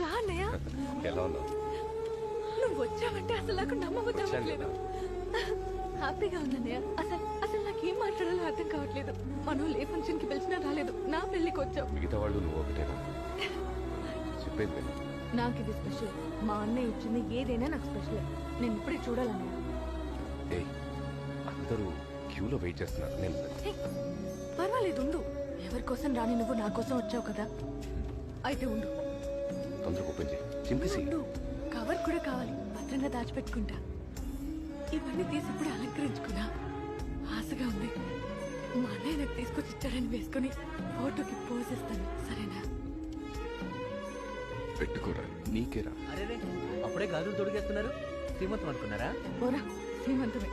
రా అన్నయ్య. ఎలా ఉన్నావు? నువ్వు వచ్చావంటే అసలు నాకు నమ్మబుద్ధి హ్యాపీగా ఉందన్నయ్య. అసలు నాకేం మాట్లాడాలో అర్థం కావట్లేదు. మనం ఏ ఫంక్షన్ కి పిలిచినా రాలేదు, నా పెళ్లికి వచ్చావు. మిగతా వాళ్ళు నువ్వు ఒకటేనా? చెప్పేది నాకు ఇది స్పెషల్. మా అన్నయ్య ఇచ్చింది ఏదైనా నాకు స్పెషల్. నేను ఇప్పుడే చూడాలన్నయ్య. అందరూ క్యూలో వెయిట్ చేస్తున్నారు. నేను పర్వాలేదు ఉండు. ఎవరి కోసం రాని నువ్వు నా కోసం వచ్చావు కదా, అయితే ఉండు. తొందరగా ఓపెన్ చేయి. చింపేసి ఉండు, కవర్ కూడా కావాలి, భద్రంగా దాచిపెట్టుకుంటా. ఇవన్నీ తీసి ఇప్పుడు అలంకరించుకున్నా. ఆశగా ఉంది. మా అన్నయ్య నాకు తీసుకొచ్చి ఇచ్చాడని వేసుకుని ఫోటోకి పోసేస్తాను, సరేనా? పెట్టుకోరా, నీకేరా. అరే అప్పుడే గాజులు తొడిగేస్తున్నారు. శ్రీమంతం అనుకున్నారా? పోరా, శ్రీమంతమే.